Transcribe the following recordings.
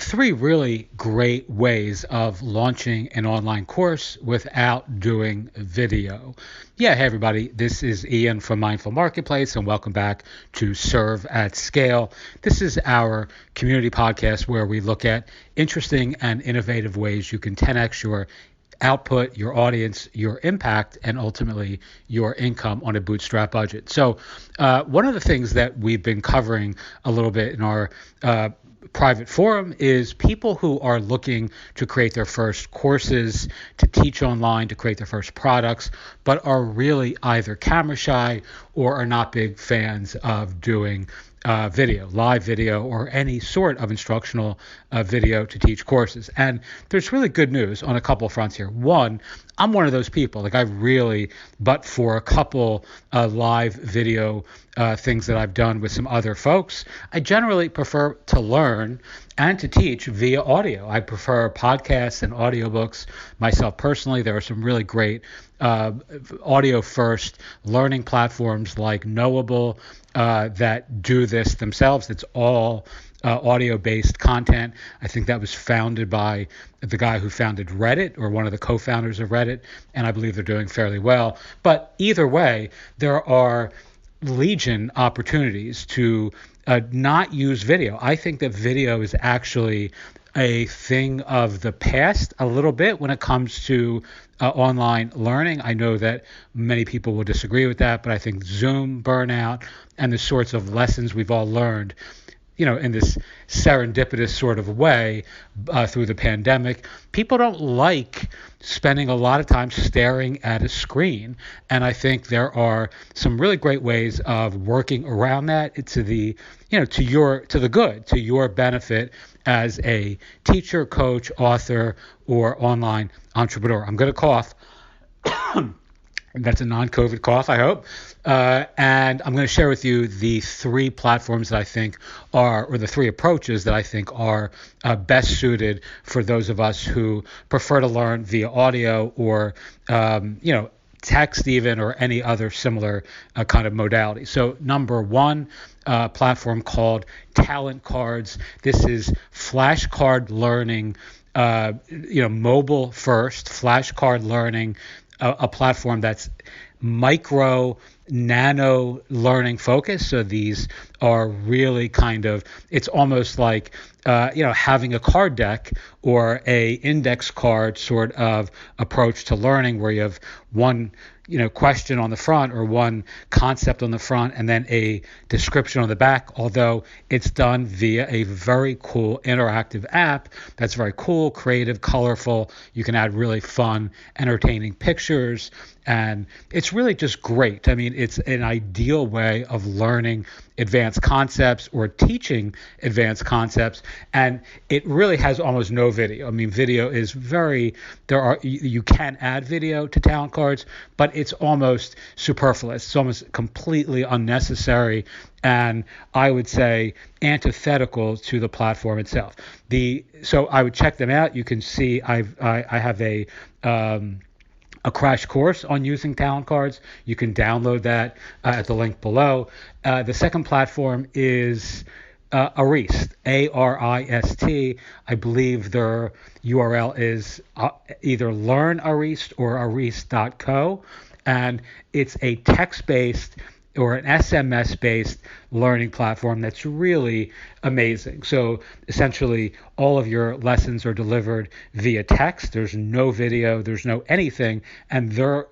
three really great ways of launching an online course without doing video. Yeah, hey everybody, this is Ian from Mindful Marketplace, and welcome back to Serve at Scale. This is our community podcast where we look at interesting and innovative ways you can 10x your output, your audience, your impact, and ultimately your income on a bootstrap budget. So one of the things that we've been covering a little bit in our private forum is people who are looking to create their first courses, to teach online, to create their first products, but are really either camera shy or are not big fans of doing video, live video, or any sort of instructional video to teach courses. And there's really good news on a couple of fronts here. One, I'm one of those people. But for a couple live video things that I've done with some other folks, I generally prefer to learn and to teach via audio. I prefer podcasts and audiobooks myself personally. There are some really great audio first learning platforms like Knowable that do this themselves. It's all audio-based content. I think that was founded by the guy who founded Reddit, or one of the co-founders of Reddit, and I believe they're doing fairly well. But either way, there are legion opportunities to not use video. I think that video is actually a thing of the past a little bit when it comes to online learning. I know that many people will disagree with that, but I think Zoom burnout and the sorts of lessons we've all learned, in this serendipitous sort of way through the pandemic, people don't like spending a lot of time staring at a screen. And I think there are some really great ways of working around that to the good, to your benefit as a teacher, coach, author, or online entrepreneur. I'm going to cough. That's a non-COVID cough, I hope. And I'm going to share with you the three platforms that I think or the three approaches that I think are best suited for those of us who prefer to learn via audio or, text even, or any other similar kind of modality. So number one, platform called Talentcards. This is flashcard learning, mobile first flashcard learning, a platform that's nano learning focused. So these are really it's almost like, having a card deck or a index card sort of approach to learning, where you have one question on the front or one concept on the front and then a description on the back, although it's done via a very cool interactive app that's very cool, creative, colorful. You can add really fun, entertaining pictures, and it's really just great. I mean, it's an ideal way of learning advanced concepts or teaching advanced concepts, and it really has almost no video. I mean, video is you can add video to Talentcards, but it's almost superfluous. It's almost completely unnecessary, and I would say antithetical to the platform itself. So I would check them out. You can see I have a crash course on using Talentcards. You can download that at the link below. The second platform is Arist, Arist. I believe their URL is either Learn Arist or arist.co, and it's a text-based or an SMS-based learning platform that's really amazing. So essentially, all of your lessons are delivered via text. There's no video, there's no anything, and they're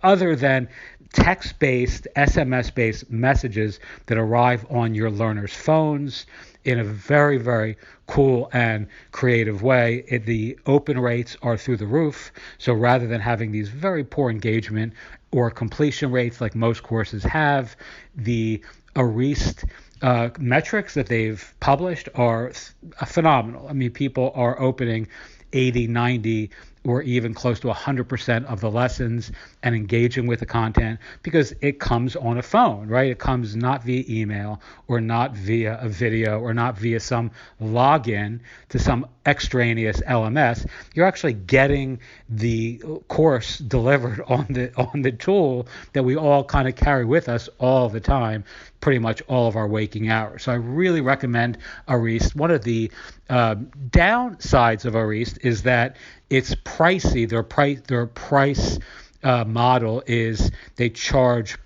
other than text-based, SMS-based messages that arrive on your learners' phones in a very, very cool and creative way. The open rates are through the roof. So rather than having these very poor engagement or completion rates like most courses have, the Arist metrics that they've published are phenomenal. I mean, people are opening 80, 90 or even close to 100% of the lessons and engaging with the content, because it comes on a phone, right? It comes not via email or not via a video or not via some login to some extraneous LMS. You're actually getting the course delivered on the tool that we all kind of carry with us all the time, pretty much all of our waking hours. So I really recommend Arist. One of the downsides of Arist is that it's pricey. Their price model is they charge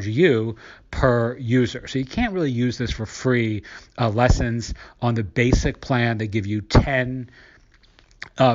you per user. So you can't really use this for free lessons. On the basic plan, they give you 10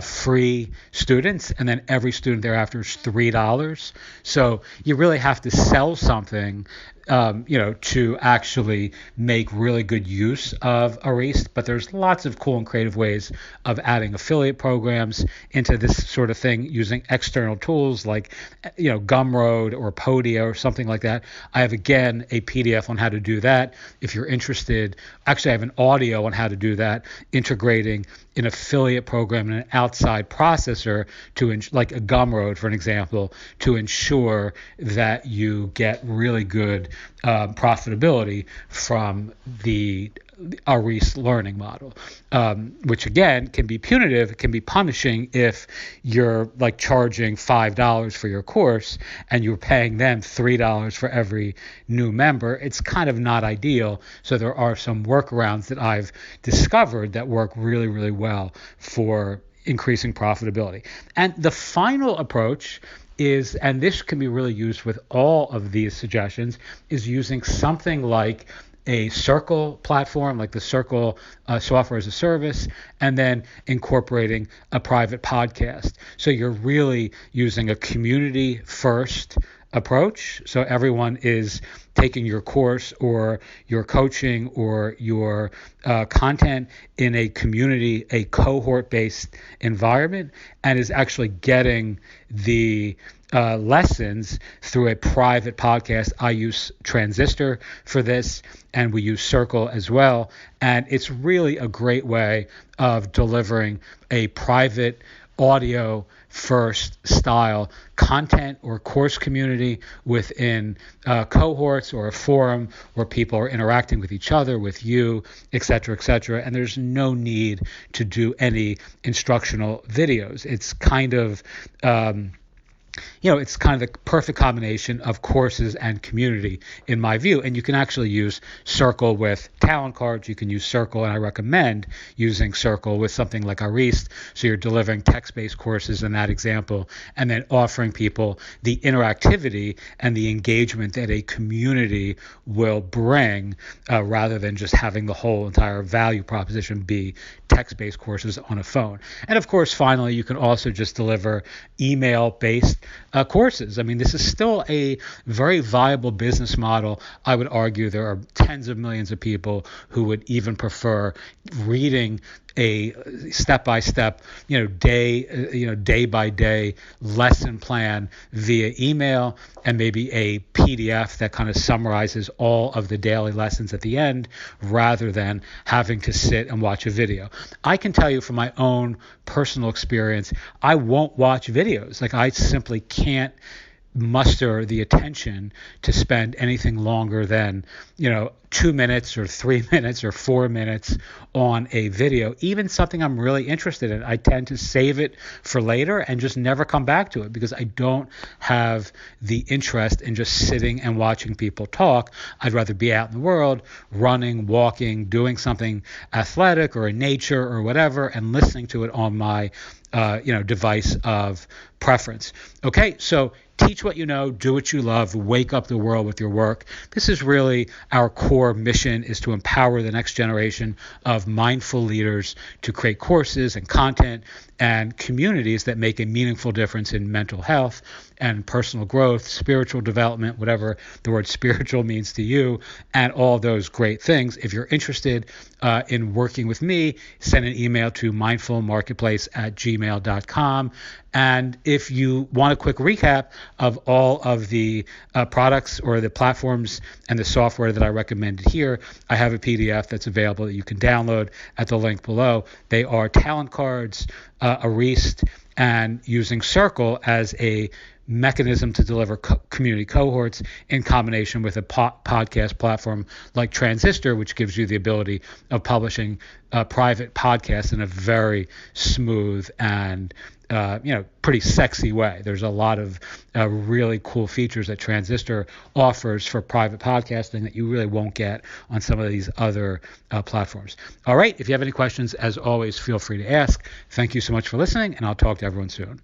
free students, and then every student thereafter is $3. So you really have to sell something, to actually make really good use of Arist. But there's lots of cool and creative ways of adding affiliate programs into this sort of thing using external tools like, Gumroad or Podia or something like that. I have, again, a PDF on how to do that if you're interested. Actually, I have an audio on how to do that, integrating an affiliate program and an outside processor like a Gumroad, for an example, to ensure that you get really good profitability from the Arist learning model, which again can be punitive, can be punishing if you're like charging $5 for your course and you're paying them $3 for every new member. It's kind of not ideal. So there are some workarounds that I've discovered that work really, really well for increasing profitability. And the final approach is, and this can be really used with all of these suggestions, is using something like a Circle platform, like the Circle software as a service, and then incorporating a private podcast. So you're really using a community first approach. So everyone is taking your course or your coaching or your content in a community, a cohort-based environment, and is actually getting the lessons through a private podcast. I use Transistor for this, and we use Circle as well. And it's really a great way of delivering a private audio first style content or course community within cohorts or a forum where people are interacting with each other, with you, et cetera, and there's no need to do any instructional videos. It's kind of it's kind of the perfect combination of courses and community in my view. And you can actually use Circle with Talentcards. You can use Circle, and I recommend using Circle with something like Arist. So you're delivering text-based courses in that example, and then offering people the interactivity and the engagement that a community will bring, rather than just having the whole entire value proposition be text-based courses on a phone. And of course, finally, you can also just deliver email-based courses. I mean, this is still a very viable business model. I would argue there are tens of millions of people who would even prefer reading a step-by-step, day by day lesson plan via email, and maybe a PDF that kind of summarizes all of the daily lessons at the end, rather than having to sit and watch a video. I can tell you from my own personal experience, I won't watch videos. Like, I simply can't muster the attention to spend anything longer than 2 minutes or 3 minutes or 4 minutes on a video, even something I'm really interested in. I tend to save it for later and just never come back to it, because I don't have the interest in just sitting and watching people talk. I'd rather be out in the world, running, walking, doing something athletic or in nature or whatever, and listening to it on my device of preference. Okay, so teach what you know, do what you love, wake up the world with your work. This is really our core mission, is to empower the next generation of mindful leaders to create courses and content and communities that make a meaningful difference in mental health and personal growth, spiritual development, whatever the word spiritual means to you, and all those great things. If you're interested in working with me, send an email to mindfulmarketplace@gmail.com. And if you want a quick recap of all of the products or the platforms and the software that I recommended here, I have a PDF that's available that you can download at the link below. They are Talentcards, Arist, and using Circle as a mechanism to deliver community cohorts in combination with a podcast platform like Transistor, which gives you the ability of publishing private podcasts in a very smooth and pretty sexy way. There's a lot of really cool features that Transistor offers for private podcasting that you really won't get on some of these other platforms. All right. If you have any questions, as always, feel free to ask. Thank you so much for listening, and I'll talk to everyone soon.